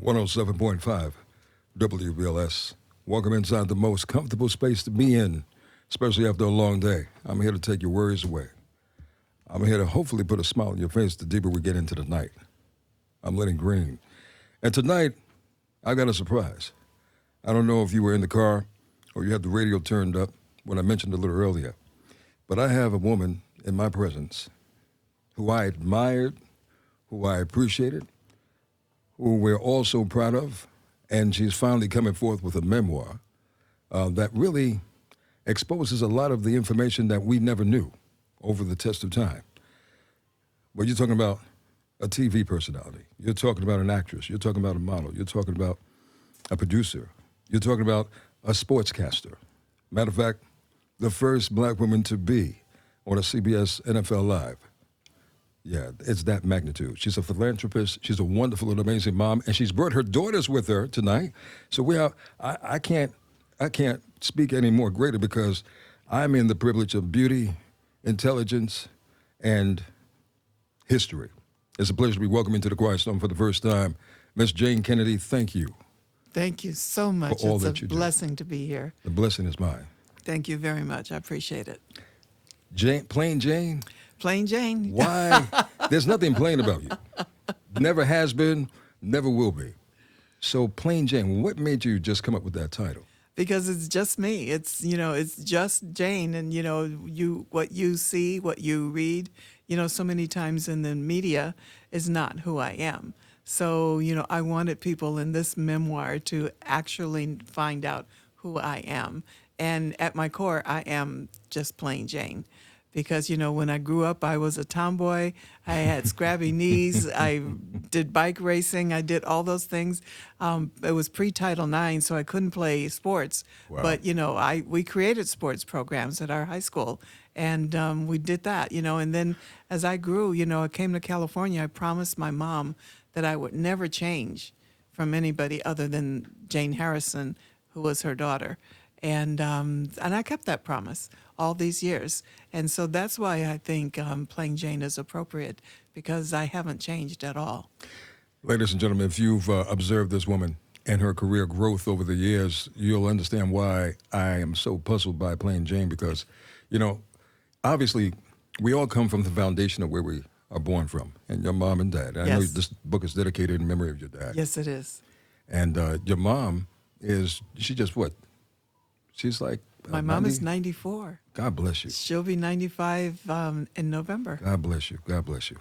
107.5 WBLS. Welcome inside the most comfortable space to be in, especially after a long day. I'm here to take your worries away. I'm here to hopefully put a smile on your face the deeper we get into the night. I'm Lenny Green. And tonight, I got a surprise. I don't know if you were in the car or you had the radio turned up when I mentioned a little earlier, but I have a woman in my presence who I admired, who I appreciated, who we're all so proud of, and she's finally coming forth with a memoir that really exposes a lot of the information that we never knew over the test of time. Well, you're talking about a TV personality. You're talking about an actress. You're talking about a model. You're talking about a producer. You're talking about a sportscaster. Matter of fact, the first black woman to be on a CBS NFL Live. Yeah, it's that magnitude. She's a philanthropist. She's a wonderful and amazing mom, and she's brought her daughters with her tonight. So we are. I can't speak any more greater because I'm in the privilege of beauty, intelligence, and history. It's a pleasure to be welcoming to the Quiet Storm for the first time, Miss Jayne Kennedy. Thank you. Thank you so much. For all it's that a you blessing to be here. The blessing is mine. Thank you very much. I appreciate it. Plain Jayne. Plain Jayne. Why? There's nothing plain about you. Never has been, never will be. So Plain Jayne, what made you just come up with that title? Because it's just me. It's just Jayne, and what you see, what you read, so many times in the media is not who I am. So, I wanted people in this memoir to actually find out who I am. And at my core, I am just plain Jayne. Because, when I grew up, I was a tomboy. I had scrabby knees. I did bike racing. I did all those things. It was pre-Title IX, so I couldn't play sports. Wow. But, we created sports programs at our high school. And we did that, And then as I grew, I came to California. I promised my mom that I would never change from anybody other than Jane Harrison, who was her daughter. And I kept that promise all these years. And so that's why I think Plain Jayne is appropriate, because I haven't changed at all. Ladies and gentlemen, if you've observed this woman and her career growth over the years, you'll understand why I am so puzzled by Plain Jayne, because, obviously we all come from the foundation of where we are born from, and your mom and dad. I know Yes. this book is dedicated in memory of your dad. Yes, it is. And your mom she just what? She's like My mom is 94. God bless you. She'll be 95 in November. God bless you. God bless you.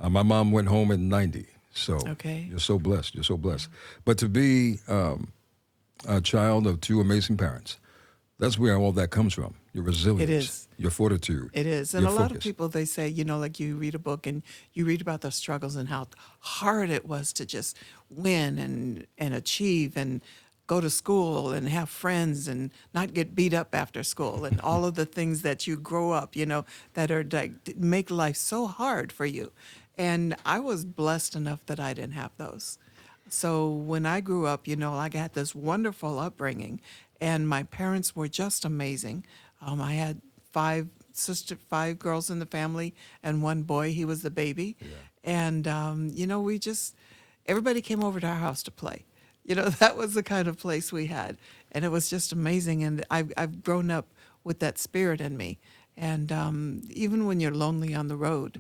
My mom went home at 90, so Okay. You're so blessed. You're so blessed. But to be a child of two amazing parents, that's where all that comes from. Your resilience. It is. Your fortitude. It is. And your a lot of focus. people, they say, like you read a book and you read about the struggles and how hard it was to just win and achieve and go to school and have friends and not get beat up after school and all of the things that you grow up, that are like make life so hard for you. And I was blessed enough that I didn't have those. So when I grew up, I got this wonderful upbringing, and my parents were just amazing. I had five girls in the family and one boy. He was the baby. Yeah. And, everybody came over to our house to play. That was the kind of place we had. And it was just amazing. And I've grown up with that spirit in me. And even when you're lonely on the road,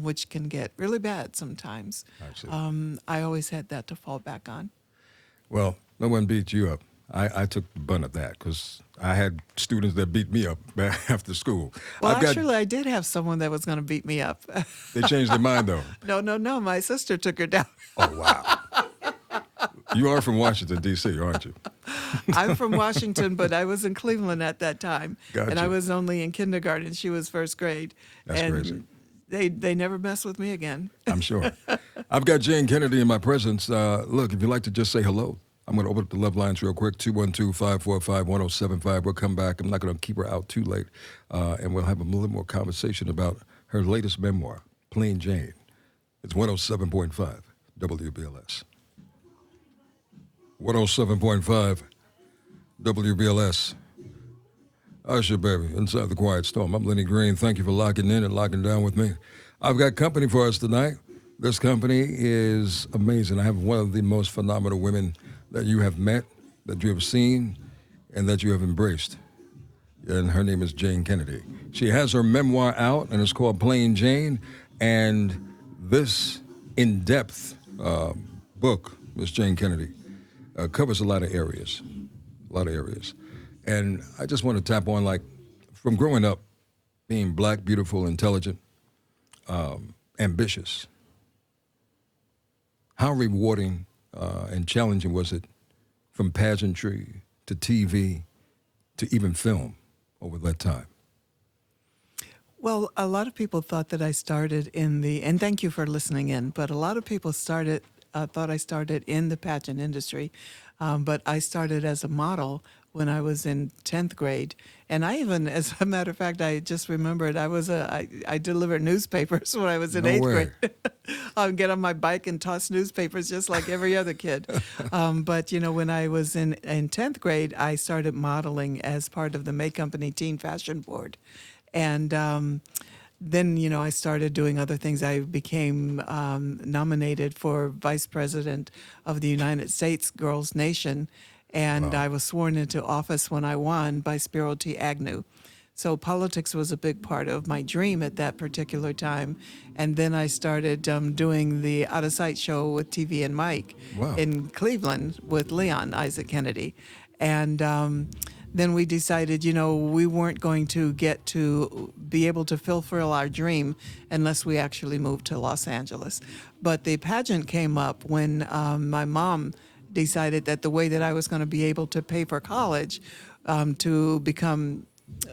which can get really bad sometimes, I always had that to fall back on. Well, no one beat you up. I took the brunt of that because I had students that beat me up after school. Well, I did have someone that was going to beat me up. They changed their mind, though. No. My sister took her down. Oh, wow. You are from Washington, D.C., aren't you? I'm from Washington, but I was in Cleveland at that time. Gotcha. And I was only in kindergarten. She was first grade. That's and crazy. They never mess with me again. I'm sure. I've got Jayne Kennedy in my presence. Look, if you'd like to just say hello, I'm going to open up the love lines real quick, 212-545-1075. We'll come back. I'm not going to keep her out too late. And we'll have a little more conversation about her latest memoir, Plain Jayne. It's 107.5 WBLS. 107.5 WBLS. Usher, baby, inside the Quiet Storm. I'm Lenny Green. Thank you for locking in and locking down with me. I've got company for us tonight. This company is amazing. I have one of the most phenomenal women that you have met, that you have seen, and that you have embraced. And her name is Jayne Kennedy. She has her memoir out, and it's called Plain Jayne. And this in-depth book, Miss Jayne Kennedy, covers a lot of areas, And I just want to tap on, like, from growing up, being black, beautiful, intelligent, ambitious, how rewarding and challenging was it from pageantry to TV to even film over that time? Well, a lot of people thought that I started in the, and thank you for listening in, but a lot of people thought I started in the pageant industry, but I started as a model when I was in 10th grade. And I even, as a matter of fact, I just remembered I delivered newspapers when I was in No 8th way. grade. I would get on my bike and toss newspapers just like every other kid. But, when I was in 10th grade, I started modeling as part of the May Company Teen Fashion Board. And then, I started doing other things. I became nominated for Vice President of the United States Girls Nation. And Wow. I was sworn into office when I won by Spiro T. Agnew. So politics was a big part of my dream at that particular time. And then I started doing the Out of Sight show with TV and Mike Wow. in Cleveland with Leon Isaac Kennedy. And then we decided, we weren't going to get to be able to fulfill our dream unless we actually moved to Los Angeles. But the pageant came up when my mom decided that the way that I was going to be able to pay for college to become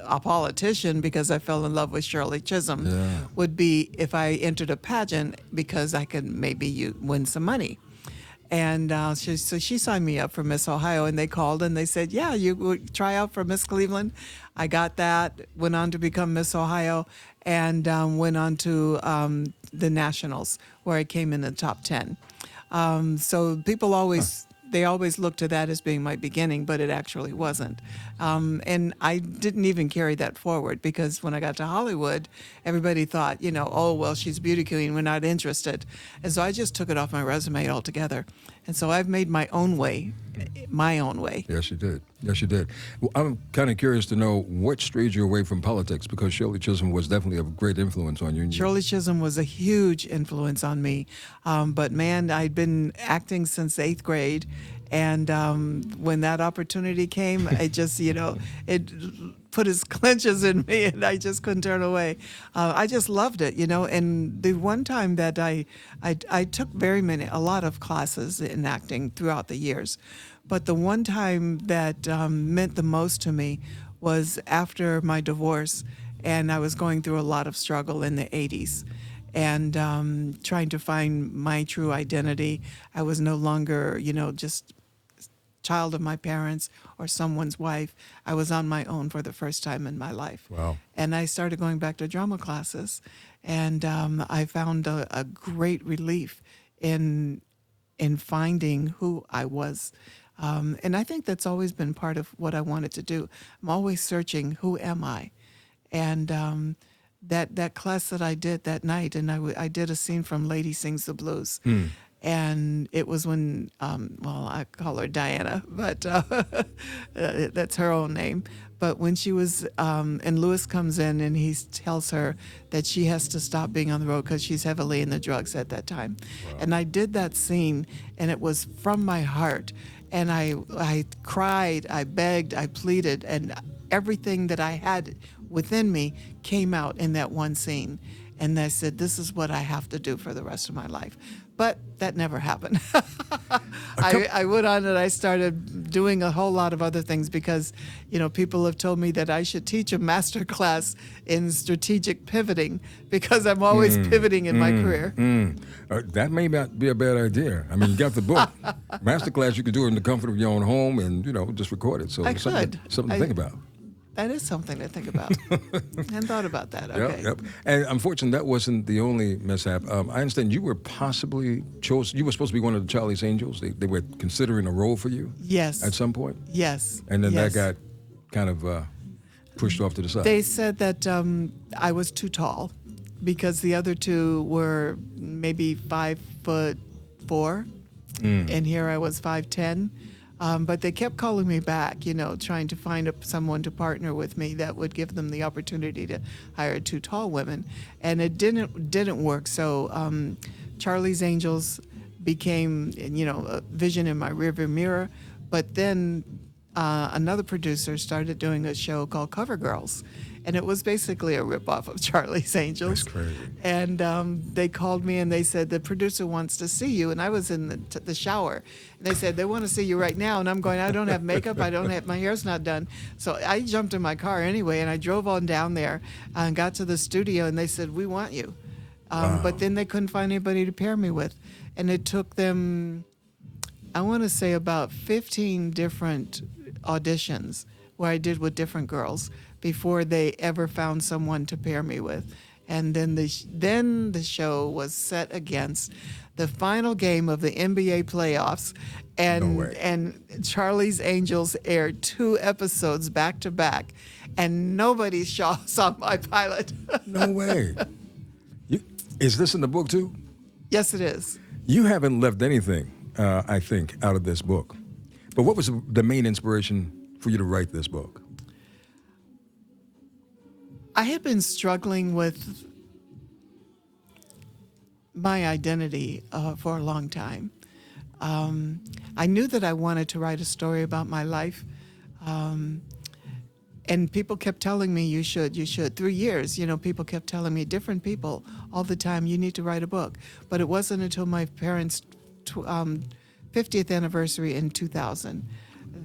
a politician, because I fell in love with Shirley Chisholm, Yeah. would be if I entered a pageant, because I could maybe win some money. And so she signed me up for Miss Ohio, and they called and they said, yeah, you would try out for Miss Cleveland. I got that, went on to become Miss Ohio, and went on to the Nationals, where I came in the top 10. So people always, they always look to that as being my beginning, but it actually wasn't. And I didn't even carry that forward, because when I got to Hollywood, everybody thought, oh, well, she's a beauty queen, we're not interested. And so I just took it off my resume altogether. And so I've made my own way. Yes, you did. Yes, you did. Well, I'm kind of curious to know what strayed you away from politics, because Shirley Chisholm was definitely a great influence on you. Shirley Chisholm was a huge influence on me. But man, I'd been acting since 8th grade. And when that opportunity came, I just, it put its clenches in me, and I just couldn't turn away. I just loved it, And the one time that I took a lot of classes in acting throughout the years. But the one time that meant the most to me was after my divorce, and I was going through a lot of struggle in the 80s. And trying to find my true identity. I was no longer, just child of my parents or someone's wife. I was on my own for the first time in my life. Wow. And I started going back to drama classes, and I found a great relief in finding who I was. And I think that's always been part of what I wanted to do. I'm always searching, who am I? And that class that I did that night, and I did a scene from Lady Sings the Blues. And it was when, I call her Diana, but that's her own name. But when she was, and Lewis comes in and he tells her that she has to stop being on the road because she's heavily in the drugs at that time. Wow. And I did that scene, and it was from my heart. And I cried, I begged, I pleaded, and everything that I had within me came out in that one scene. And I said, this is what I have to do for the rest of my life. But that never happened. I went on and I started doing a whole lot of other things because, people have told me that I should teach a master class in strategic pivoting because I'm always pivoting in my career. That may not be a bad idea. I mean, you got the book. Master class, you could do it in the comfort of your own home and, just record it. So I it's something to think about. That is something to think about. I hadn't thought about that. Okay. Yep. And unfortunately, that wasn't the only mishap. I understand you were possibly chosen. You were supposed to be one of the Charlie's Angels. They were considering a role for you. Yes. At some point. Yes. And then yes. that got kind of pushed off to the side. They said that I was too tall because the other two were maybe 5'4", and here I was 5'10". But they kept calling me back, trying to find someone to partner with me that would give them the opportunity to hire two tall women, and it didn't work. So Charlie's Angels became, a vision in my rearview mirror. But then another producer started doing a show called Cover Girls, and it was basically a ripoff of Charlie's Angels. That's crazy. And they called me and they said, the producer wants to see you. And I was in the shower. And they said, they want to see you right now. And I'm going, I don't have makeup. My hair's not done. So I jumped in my car anyway, and I drove on down there and got to the studio, and they said, we want you. Wow. But then they couldn't find anybody to pair me with. And it took them, I want to say, about 15 different auditions where I did with different girls before they ever found someone to pair me with. And then the show was set against the final game of the NBA playoffs, and No way. and Charlie's Angels aired 2 episodes back to back, and nobody saw my pilot. No way. Is this in the book too? Yes, it is. You haven't left anything, I think, out of this book. But what was the main inspiration for you to write this book? I had been struggling with my identity for a long time. I knew that I wanted to write a story about my life. And people kept telling me, you should. Through years, people kept telling me, different people all the time, you need to write a book. But it wasn't until my parents' 50th anniversary in 2000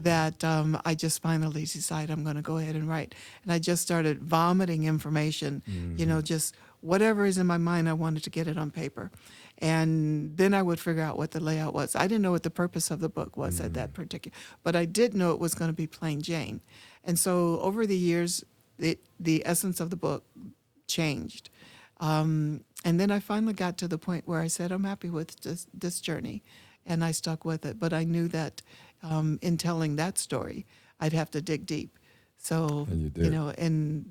that I just finally decided I'm going to go ahead and write. And I just started vomiting information, just whatever is in my mind, I wanted to get it on paper. And then I would figure out what the layout was. I didn't know what the purpose of the book was at that particular, but I did know it was going to be Plain Jayne. And so over the years, the essence of the book changed. And then I finally got to the point where I said, I'm happy with this journey. And I stuck with it. But I knew that in telling that story, I'd have to dig deep. So, And you did. and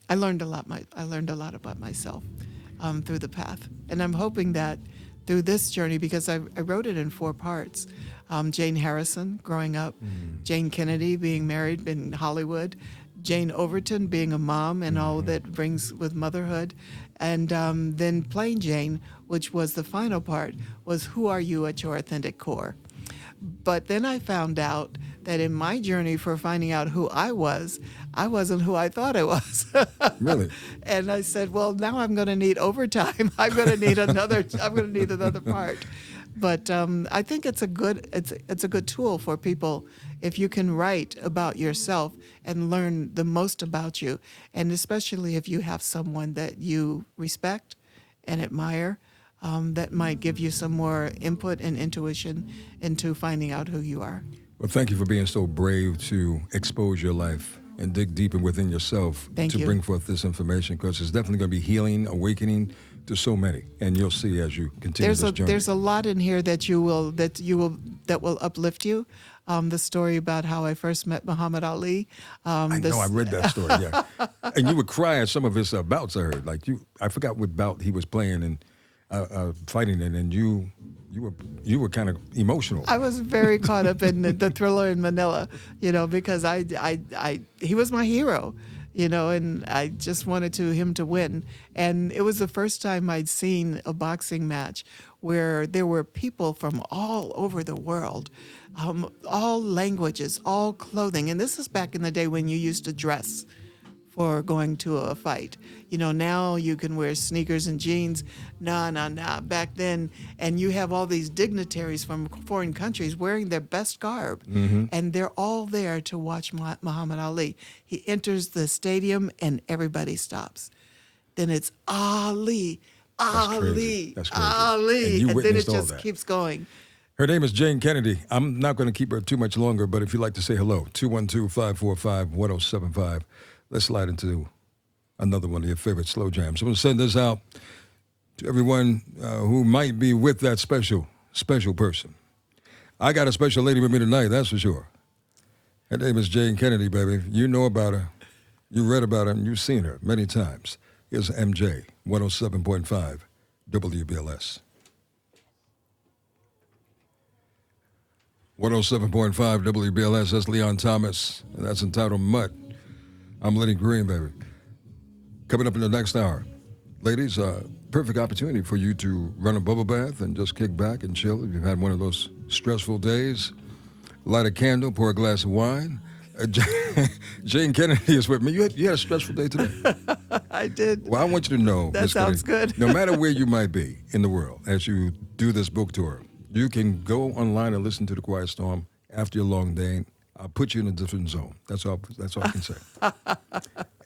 I learned a lot. I learned a lot about myself through the path. And I'm hoping that through this journey, because I wrote it in 4 parts. Jane Harrison, growing up, Jayne Kennedy, being married in Hollywood, Jane Overton, being a mom and all that brings with motherhood, and then Plain Jayne, which was the final part, was who are you at your authentic core? But then I found out that in my journey for finding out who I wasn't who I thought I was. Really? And I said, well, now I'm going to need overtime. I'm going to need another part. But I think it's a good tool for people if you can write about yourself and learn the most about you, and especially if you have someone that you respect and admire, that might give you some more input and intuition into finding out who you are. Well, thank you for being so brave to expose your life and dig deeper within yourself Thank to you. bring forth this information, because it's definitely going to be healing, awakening to so many, and you'll see as you continue this journey. There's a lot in here that will uplift you. The story about how I first met Muhammad Ali. I know, I read that story, yeah. And you would cry at some of his bouts, I heard. I forgot what bout he was playing and fighting in, and you were kind of emotional. I was very caught up in the Thriller in Manila, because he was my hero, and I just wanted him to win. And it was the first time I'd seen a boxing match where there were people from all over the world, all languages, all clothing. And this is back in the day when you used to dress for going to a fight. Now you can wear sneakers and jeans. Nah. Back then, and you have all these dignitaries from foreign countries wearing their best garb, and they're all there to watch Muhammad Ali. He enters the stadium and everybody stops. Then it's Ali, Ali, That's crazy. Ali, And you then it witnessed all just that. keeps going. Her name is Jayne Kennedy. I'm not going to keep her too much longer, but if you'd like to say hello, 212-545-1075. Let's slide into another one of your favorite slow jams. I'm going to send this out to everyone who might be with that special person. I got a special lady with me tonight, that's for sure. Her name is Jayne Kennedy, baby. You know about her. You read about her and you've seen her many times. Here's MJ, 107.5 WBLS. 107.5 WBLS, that's Leon Thomas, and that's entitled Mutt. I'm Lenny Green, baby. Coming up in the next hour, ladies, perfect opportunity for you to run a bubble bath and just kick back and chill if you've had one of those stressful days. Light a candle, pour a glass of wine. Jayne Kennedy is with me. You had a stressful day today? I did. Well, I want you to know, That Miss sounds Kennedy, good. no matter where you might be in the world as you do this book tour, you can go online and listen to The Quiet Storm after your long day. I'll put you in a different zone. That's all I can say.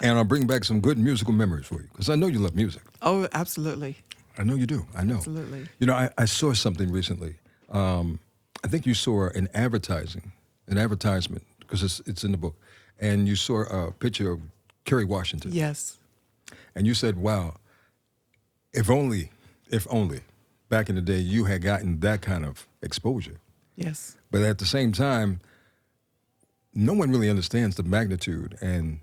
And I'll bring back some good musical memories for you, because I know you love music. Oh, absolutely. I know you do. I know. Absolutely. You know, I saw something recently. I think you saw an advertisement, because it's in the book, and you saw a picture of Kerry Washington. Yes. And you said, wow, if only, back in the day, you had gotten that kind of exposure. Yes. But at the same time, no one really understands the magnitude and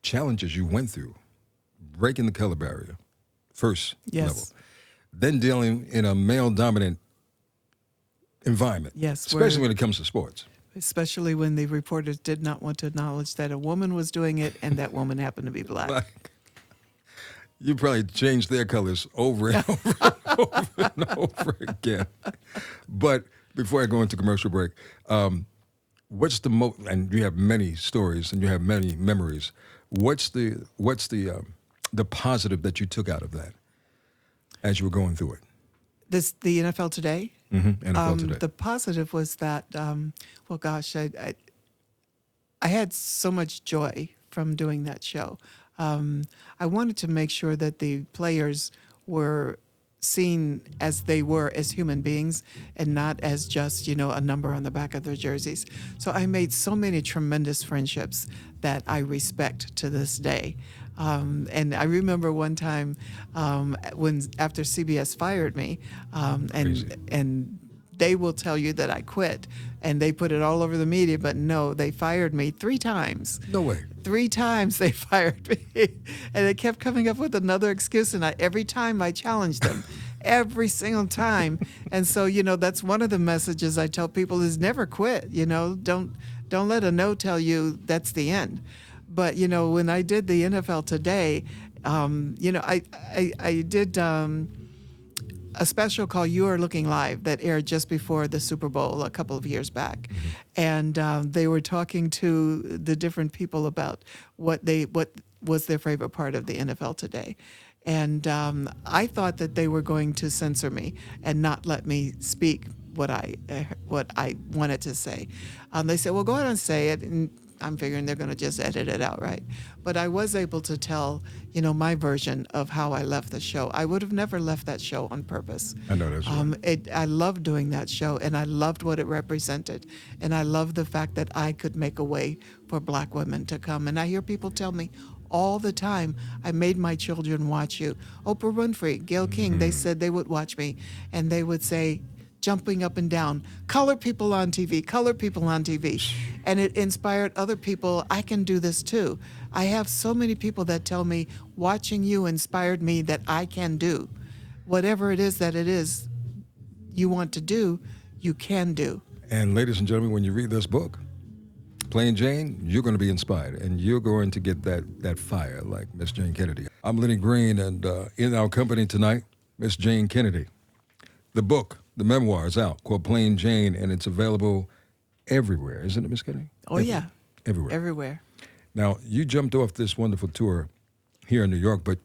challenges you went through, breaking the color barrier, first Yes. level, then dealing in a male-dominant environment, Yes, especially when it comes to sports. Especially when the reporters did not want to acknowledge that a woman was doing it and that woman happened to be black. Like, you probably changed their colors over and over again. But before I go into commercial break, what's the and you have many stories and you have many memories. What's the positive that you took out of that as you were going through it? The NFL Today? Mm-hmm. NFL Today. The positive was that, well, gosh, I had so much joy from doing that show. I wanted to make sure that the players were seen as they were, as human beings, and not as just, a number on the back of their jerseys. So I made so many tremendous friendships that I respect to this day. And I remember one time when after CBS fired me, and they will tell you that I quit, and they put it all over the media, but no, they fired me 3 times. No way. 3 times they fired me, and they kept coming up with another excuse, and every time I challenged them, every single time. And so, that's one of the messages I tell people is never quit. Don't let a no tell you that's the end. But when I did the NFL Today, I did a special called "You Are Looking Live" that aired just before the Super Bowl a couple of years back, and they were talking to the different people about what was their favorite part of the NFL Today. And I thought that they were going to censor me and not let me speak what I wanted to say. They said, "Well, go ahead and say it." And I'm figuring they're going to just edit it out, right? But I was able to tell, my version of how I left the show. I would have never left that show on purpose. I know that's right. I loved doing that show, and I loved what it represented. And I loved the fact that I could make a way for black women to come. And I hear people tell me all the time, I made my children watch you. Oprah Winfrey, Gayle King, they said they would watch me, and they would say, jumping up and down, color people on TV, color people on TV. And it inspired other people, I can do this too. I have so many people that tell me, watching you inspired me that I can do. Whatever it is that it is you want to do, you can do. And ladies and gentlemen, when you read this book, Plain Jayne, you're going to be inspired, and you're going to get that fire like Miss Jayne Kennedy. I'm Lenny Green, and in our company tonight, Miss Jayne Kennedy. The book, the memoir, is out, called Plain Jayne, and it's available everywhere, isn't it, Miss Kennedy? Yeah. Everywhere. Everywhere. Now, you jumped off this wonderful tour here in New York, but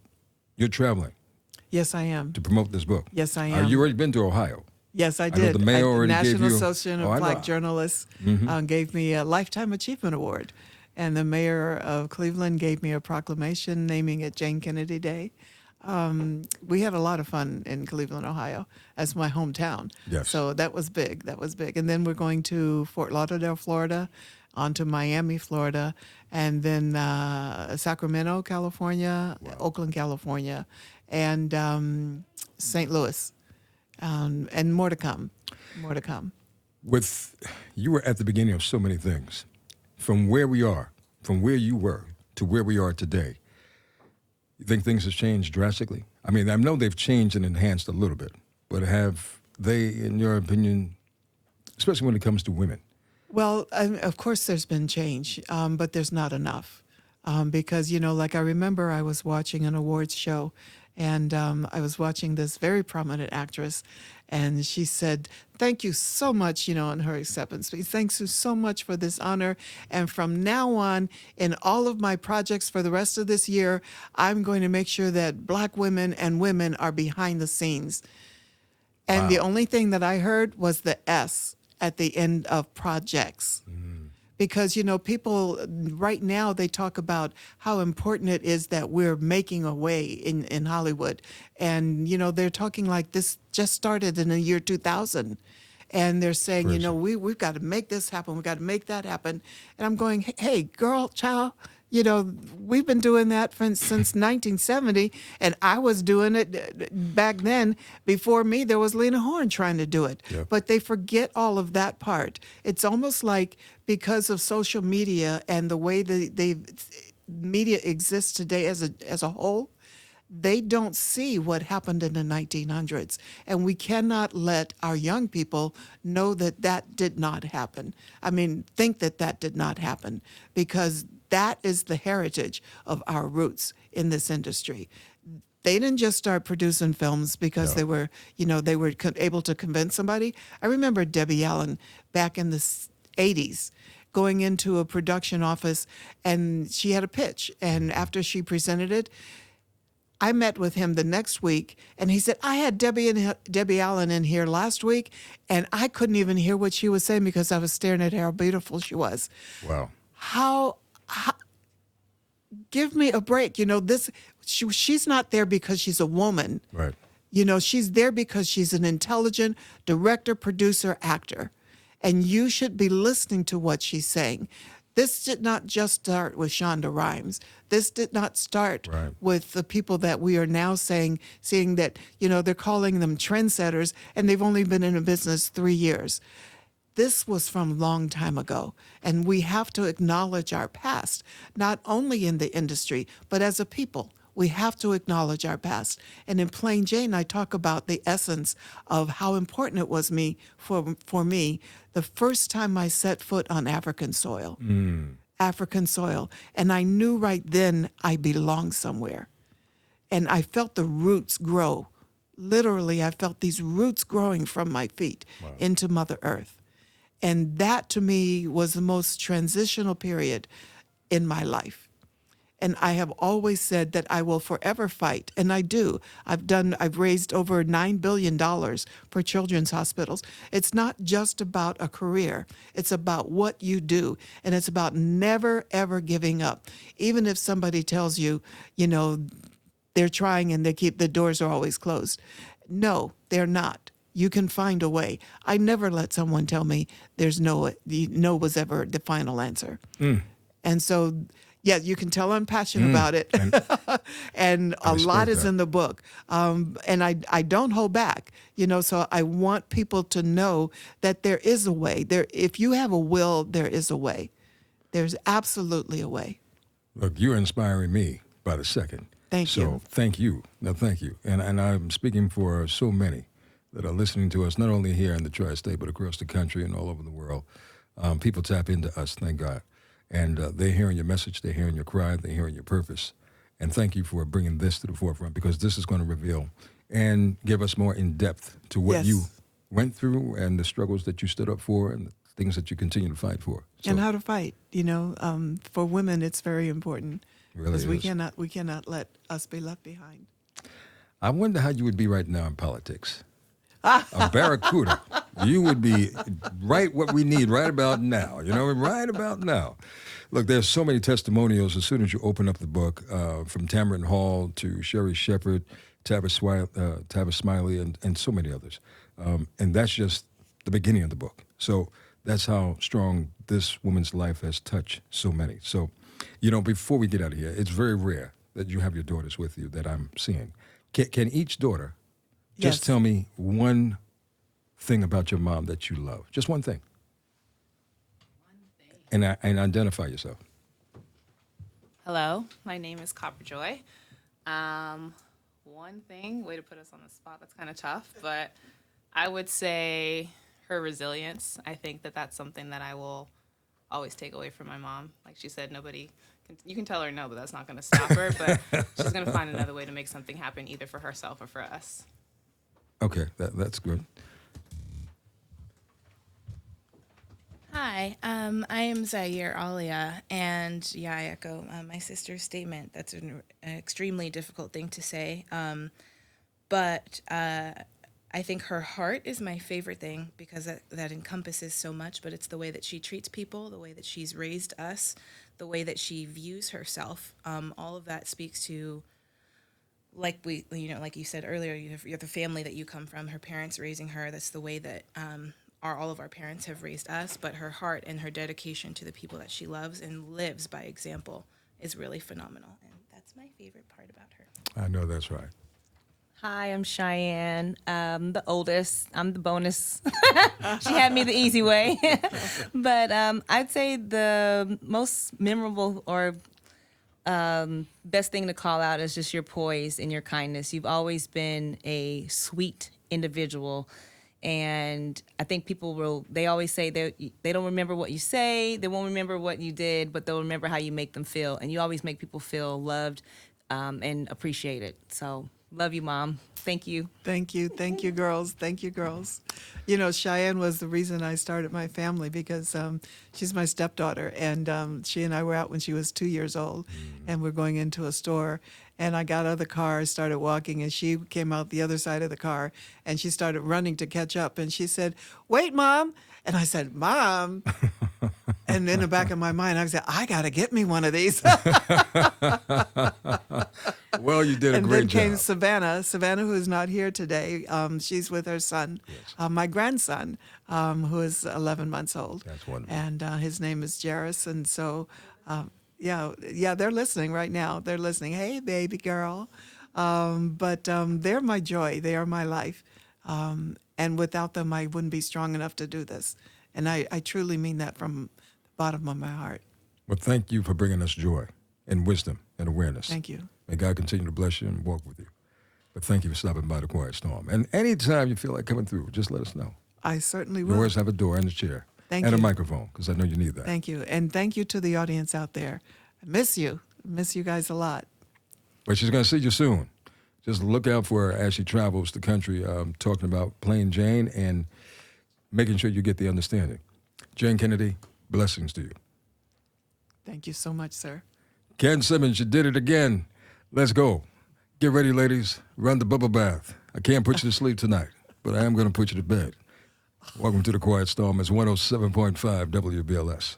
you're traveling Yes, I am. to promote this book. Yes, I am. You already been to Ohio. Yes, I know did. the mayor already gave National you- Association Oh, of I know. Black Journalists gave me a Lifetime Achievement Award. And the mayor of Cleveland gave me a proclamation naming it Jayne Kennedy Day. We had a lot of fun in Cleveland, Ohio, as my hometown. Yes. So that was big. That was big. And then we're going to Fort Lauderdale, Florida, on to Miami, Florida, and then Sacramento, California, Oakland, California, and St. Louis, and more to come. More to come. You were at the beginning of so many things. From where we are, from where you were, to where we are today, you think things have changed drastically? I mean, I know they've changed and enhanced a little bit, but have they, in your opinion, especially when it comes to women? Well, of course, there's been change, but there's not enough. Because, like I remember I was watching an awards show and I was watching this very prominent actress and she said, thank you so much, in her acceptance speech. Thanks you so much for this honor. And from now on, in all of my projects for the rest of this year, I'm going to make sure that Black women and women are behind the scenes. And the Wow. only thing that I heard was the S at the end of projects. Because, people right now, they talk about how important it is that we're making a way in Hollywood. And, they're talking like this just started in the year 2000. And they're saying, Crazy. we've got to make this happen. We've got to make that happen. And I'm going, hey, girl, child, we've been doing that since 1970, and I was doing it back then. Before me, there was Lena Horne trying to do it. Yep. But they forget all of that part. It's almost like because of social media and the way media exists today as a whole, they don't see what happened in the 1900s. And we cannot let our young people know that that did not happen. I mean, think that that did not happen, because that is the heritage of our roots in this industry. They didn't just start producing films because No. they were able to convince somebody. I remember Debbie Allen back in the 80s going into a production office, and she had a pitch. And after she presented it, I met with him the next week, and he said, I had Debbie Allen in here last week, and I couldn't even hear what she was saying because I was staring at how beautiful she was. Wow. How give me a break. She's not there because she's a woman. Right. She's there because she's an intelligent director, producer, actor. And you should be listening to what she's saying. This did not just start with Shonda Rhimes. This did not start Right. with the people that we are now seeing that, they're calling them trendsetters, and they've only been in a business 3 years. This was from a long time ago, and we have to acknowledge our past, not only in the industry, but as a people. We have to acknowledge our past. And in Plain Jayne, I talk about the essence of how important it was for me the first time I set foot on African soil. African soil. And I knew right then I belonged somewhere. And I felt the roots grow. Literally, I felt these roots growing from my feet into Mother Earth. And that to me was the most transitional period in my life. And I have always said that I will forever fight, and I do. I've raised over $9 billion for children's hospitals. It's not just about a career. It's about what you do, and it's about never, ever giving up. Even if somebody tells you, they're trying and the doors are always closed. No, they're not. You can find a way. I never let someone tell me there's no was ever the final answer. And so, yeah, you can tell I'm passionate about it. And a lot is that. in the book. And I don't hold back, so I want people to know that there is a way. If you have a will, there is a way. There's absolutely a way. Look, you're inspiring me by the second. Thank you. So thank you. No, thank you. And I'm speaking for so many that are listening to us, not only here in the tri-state, but across the country and all over the world. People tap into us, thank God. And they're hearing your message, they're hearing your cry, they're hearing your purpose. And thank you for bringing this to the forefront, because this is going to reveal and give us more in depth to what Yes. you went through and the struggles that you stood up for and the things that you continue to fight for. So, And how to fight, for women, it's very important. it really Because is. we cannot let us be left behind. I wonder how you would be right now in politics. A barracuda. You would be right what we need right about now. Right about now. Look, there's so many testimonials as soon as you open up the book, from Tamron Hall to Sherry Shepherd, Tavis Smiley, and so many others. And that's just the beginning of the book. So that's how strong this woman's life has touched so many. So, before we get out of here, it's very rare that you have your daughters with you that I'm seeing. Can each daughter just Yes. tell me one thing about your mom that you love? Just one thing. And identify yourself. Hello, my name is Copperjoy. One thing, way to put us on the spot, that's kind of tough, but I would say her resilience. I think that that's something that I will always take away from my mom. Like she said, you can tell her no, but that's not going to stop her, but she's going to find another way to make something happen either for herself or for us. Okay, that's good. Hi, I am Zaire Alia, and yeah, I echo my sister's statement. That's an extremely difficult thing to say, but I think her heart is my favorite thing because that encompasses so much, but it's the way that she treats people, the way that she's raised us, the way that she views herself. All of that speaks to, like like you said earlier, you're the family that you come from, her parents raising her. That's the way that all of our parents have raised us, but her heart and her dedication to the people that she loves and lives by example is really phenomenal. And that's my favorite part about her. I know that's right. Hi, I'm Cheyenne. The oldest. I'm the bonus. She had me the easy way. But I'd say the most memorable or best thing to call out is just your poise and your kindness. You've always been a sweet individual. And I think they always say they don't remember what you say, they won't remember what you did, but they'll remember how you make them feel. And you always make people feel loved and appreciated. So love you, Mom. Thank you. Thank you. Thank you, girls. Thank you, girls. You know, Cheyenne was the reason I started my family because she's my stepdaughter. And she and I were out when she was 2 years old. And we're going into a store. And I got out of the car, started walking, and she came out the other side of the car. And she started running to catch up. And she said, "Wait, Mom." And I said, "Mom." And in the back of my mind, I said, I got to get me one of these. Well, you did a And great then came job. Savannah, who is not here today. She's with her son, my grandson, who is 11 months old. That's wonderful. And his name is Jairus. And so, yeah, they're listening right now. They're listening. Hey, baby girl. But they're my joy. They are my life. And without them, I wouldn't be strong enough to do this. And I truly mean that from the bottom of my heart. Well, thank you for bringing us joy and wisdom and awareness. Thank you. May God continue to bless you and walk with you. But thank you for stopping by the Quiet Storm. And anytime you feel like coming through, just let us know. I certainly You will. always have a door and a chair Thank and a you. microphone because I know you need that. Thank you. And thank you to the audience out there. I miss you. I miss you guys a lot. But she's going to see you soon. Just look out for her as she travels the country talking about Plain Jayne and making sure you get the understanding. Jayne Kennedy, blessings to you. Thank you so much, sir. Ken Simmons, you did it again. Let's go. Get ready, ladies. Run the bubble bath. I can't put you to sleep tonight, but I am going to put you to bed. Welcome to the Quiet Storm. It's 107.5 WBLS.